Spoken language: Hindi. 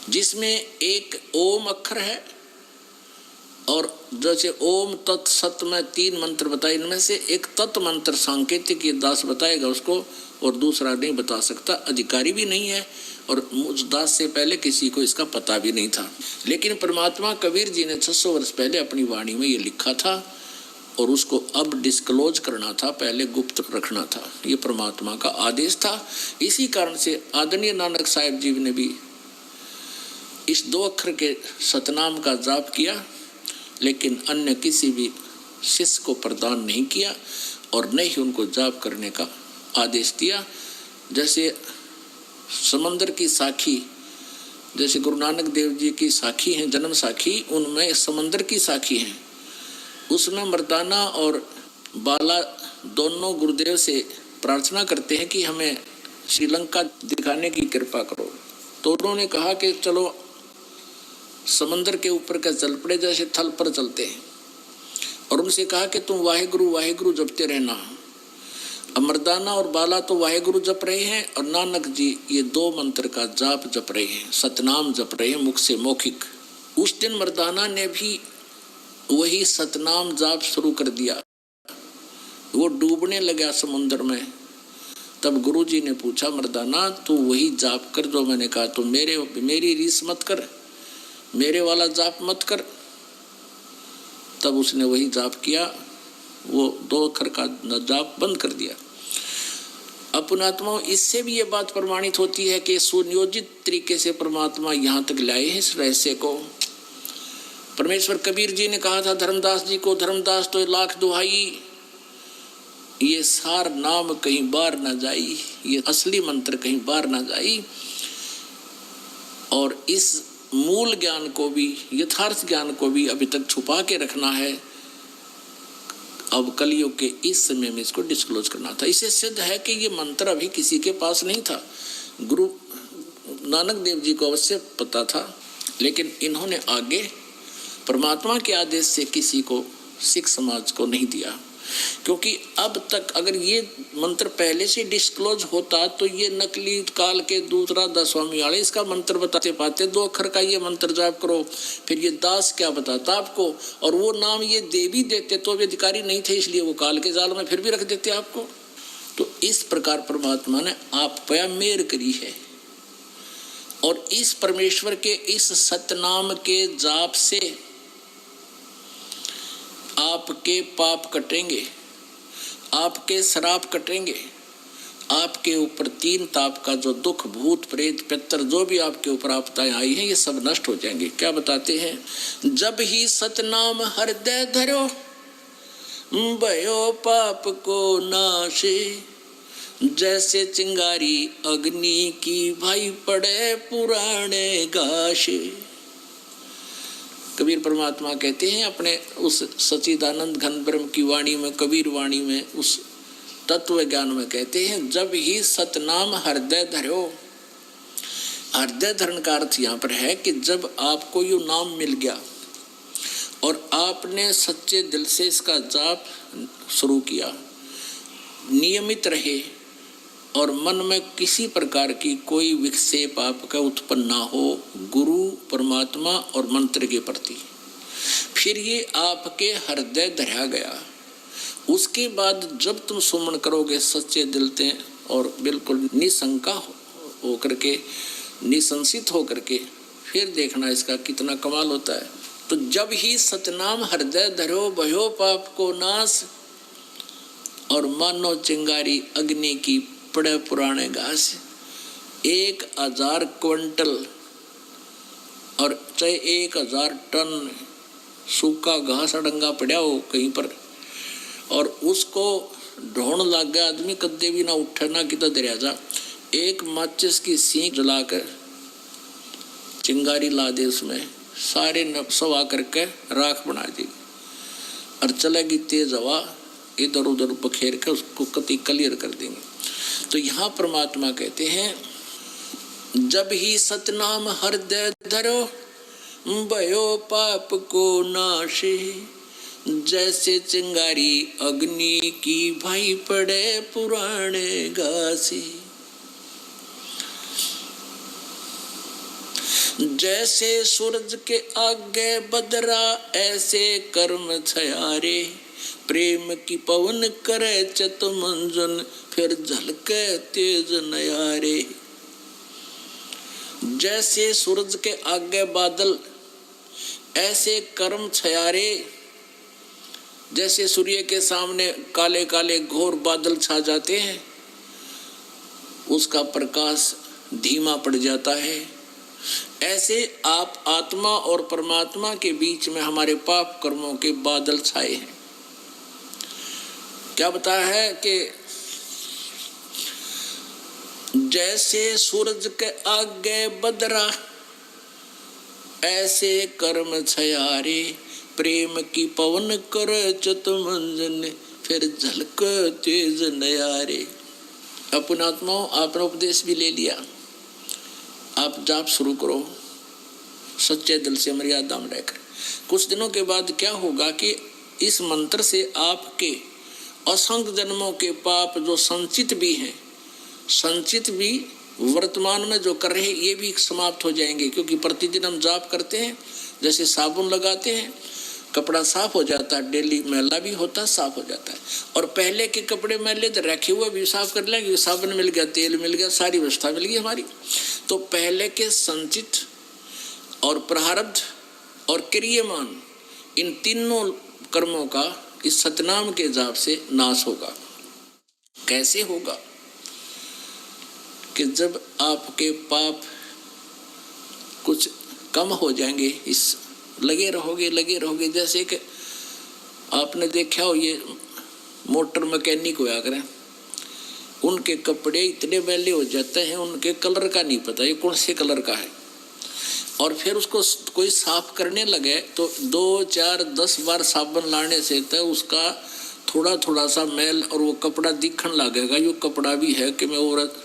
जिसमें एक ओम अक्षर है, और जैसे ओम तत् सत में 3 मंत्र बताए, इनमें से एक तत् मंत्र सांकेतिक ये दास बताएगा उसको, और दूसरा नहीं बता सकता, अधिकारी भी नहीं है, और उस दास से पहले किसी को इसका पता भी नहीं था। लेकिन परमात्मा कबीर जी ने 600 वर्ष पहले अपनी वाणी में ये लिखा था, और उसको अब डिस्क्लोज करना था, पहले गुप्त रखना था। ये परमात्मा का आदेश था। इसी कारण से आदरणीय नानक साहिब जी ने भी इस 2 अक्षर के सतनाम का जाप किया, लेकिन अन्य किसी भी शिष्य को प्रदान नहीं किया, और न ही उनको जाप करने का आदेश दिया। जैसे समंदर की साखी, जैसे गुरु नानक देव जी की साखी हैं, जन्म साखी, उनमें समंदर की साखी हैं। उसमें मर्दाना और बाला दोनों गुरुदेव से प्रार्थना करते हैं कि हमें श्रीलंका दिखाने की कृपा करो। तो उन्होंने कहा कि चलो समंदर के ऊपर का चल पड़े, जैसे थल पर चलते हैं, और उनसे कहा कि तुम वाहेगुरु वाहेगुरु जपते रहना। मर्दाना और बाला तो वाहेगुरु जप रहे हैं, और नानक जी ये 2 मंत्र का जाप जप रहे हैं, सतनाम जप रहे हैं मुख से मौखिक। उस दिन मर्दाना ने भी वही सतनाम जाप शुरू कर दिया। वो डूबने लगा समुद्र में। तब गुरु जी ने पूछा, मर्दाना तू वही जाप कर जो मैंने कहा, तो मेरी रीस मत कर, मेरे वाला जाप मत कर। तब उसने वही जाप किया, वो 2 अक्षर का जाप बंद कर दिया। अपनात्मा, इससे भी ये बात प्रमाणित होती है कि सुनियोजित तरीके से परमात्मा यहाँ तक लाए हैं इस रहस्य को। परमेश्वर कबीर जी ने कहा था धर्मदास जी को, धर्मदास तो 1,00,000 दुहाई, ये सार नाम कहीं बार ना जाई, ये असली मंत्र कहीं बार ना जाई। और इस मूल ज्ञान को भी, यथार्थ ज्ञान को भी अभी तक छुपा के रखना है। अब कलयुग के इस समय में इसको डिस्क्लोज करना था। इसे सिद्ध है कि ये मंत्र अभी किसी के पास नहीं था। गुरु नानक देव जी को अवश्य पता था, लेकिन इन्होंने आगे परमात्मा के आदेश से किसी को, सिख समाज को नहीं दिया। क्योंकि अब तक अगर ये मंत्र पहले से डिस्क्लोज होता तो ये नकली काल के दूसरा दसवामी वाले इसका मंत्र बताते पाते, 2 अक्षर का ये मंत्र जाप करो, फिर ये दास क्या बताता आपको, और वो नाम ये देवी देते तो वे अधिकारी नहीं थे, इसलिए वो काल के जाल में फिर भी रख देते आपको। तो इस प्रकार परमात्मा ने आप पे मेहर करी है, और इस परमेश्वर के इस सतनाम के जाप से आपके पाप कटेंगे, आपके श्राप कटेंगे, आपके ऊपर 3 ताप का जो दुख, भूत प्रेत पितर जो भी आपके ऊपर आपदाएं आई हैं, ये सब नष्ट हो जाएंगे। क्या बताते हैं, जब ही सतनाम हृदय धरो भयो पाप को नाशे, जैसे चिंगारी अग्नि की भाई पड़े पुराने गाशे। कबीर परमात्मा कहते हैं अपने उस सच्चिदानंद घन ब्रह्म की वाणी में, कबीर वाणी में, उस तत्व ज्ञान में कहते हैं, जब ही सतनाम हृदय धरो। हृदय धरण का अर्थ यहाँ पर है कि जब आपको ये नाम मिल गया और आपने सच्चे दिल से इसका जाप शुरू किया, नियमित रहे, और मन में किसी प्रकार की कोई विक्षेप आपका उत्पन्न ना हो गुरु, परमात्मा और मंत्र के प्रति, फिर ये आपके हृदय धरा गया। उसके बाद जब तुम सुमन करोगे सच्चे दिल से और बिल्कुल निशंका हो करके, निसंसित हो करके, फिर देखना इसका कितना कमाल होता है। तो जब ही सतनाम हृदय धरो भयो पाप को नाश, और मानो चिंगारी अग्नि की पड़े पुराने घास। 1000 क्विंटल और चाहे 1000 टन सूखा घास अडंगा पड़ा हो कहीं पर, और उसको ढोण लग गया आदमी, कदे भी ना उठे ना कितना दरिया जा, एक माचिस की सीख जलाकर चिंगारी ला दे, उसमें सारे नफसवा करके राख बना देगी, और चलेगी तेज हवा, इधर उधर बखेर कर उसको कति क्लियर कर देंगे। तो यहाँ परमात्मा कहते हैं, जब ही सतनाम हृदय धरो भयो पाप को नाशे, जैसे चिंगारी अग्नि की भाई पड़े पुराने घासे। जैसे सूरज के आगे बदरा ऐसे कर्म छयारे, प्रेम की पवन करे चत मंजन फिर झलके तेज नयारे। जैसे सूरज के आगे बादल ऐसे कर्म छयारे, जैसे सूर्य के सामने काले काले घोर बादल छा जाते हैं, उसका प्रकाश धीमा पड़ जाता है, ऐसे आप आत्मा और परमात्मा के बीच में हमारे पाप कर्मों के बादल छाए हैं। क्या बताया है कि जैसे सूरज के आगे बदरा ऐसे कर्म छयारे, प्रेम की पवन कर चत मंजन फिर झलक तेज नयारे। अपन आत्माओं, आपने उपदेश भी ले लिया, आप जाप शुरू करो सच्चे दिल से मर्यादा में रहकर। कुछ दिनों के बाद क्या होगा कि इस मंत्र से आपके असंख्य जन्मों के पाप जो संचित भी हैं, संचित भी वर्तमान में जो कर रहे हैं, ये भी समाप्त हो जाएंगे। क्योंकि प्रतिदिन हम जाप करते हैं, जैसे साबुन लगाते हैं कपड़ा साफ हो जाता है, डेली मैला भी होता है, साफ हो जाता है। और पहले के कपड़े मैले तो रखे हुए भी साफ कर लेंगे, साबुन मिल गया, तेल मिल गया, सारी व्यवस्था मिल गई हमारी। तो पहले के संचित और प्रारब्ध और क्रियमान, इन तीनों कर्मों का इस सतनाम के जाप से नाश होगा। कैसे होगा कि जब आपके पाप कुछ कम हो जाएंगे, इस लगे रहोगे। जैसे कि आपने देखा हो, ये मोटर मैकेनिक होया करें, उनके कपड़े इतने मैले हो जाते हैं, उनके कलर का नहीं पता ये कौन से कलर का है, और फिर उसको कोई साफ करने लगे तो 2, 4, 10 बार साबुन लाने से तो उसका थोड़ा थोड़ा सा मैल और वो कपड़ा दिखने लगेगा, ये कपड़ा भी है कि मैं औरत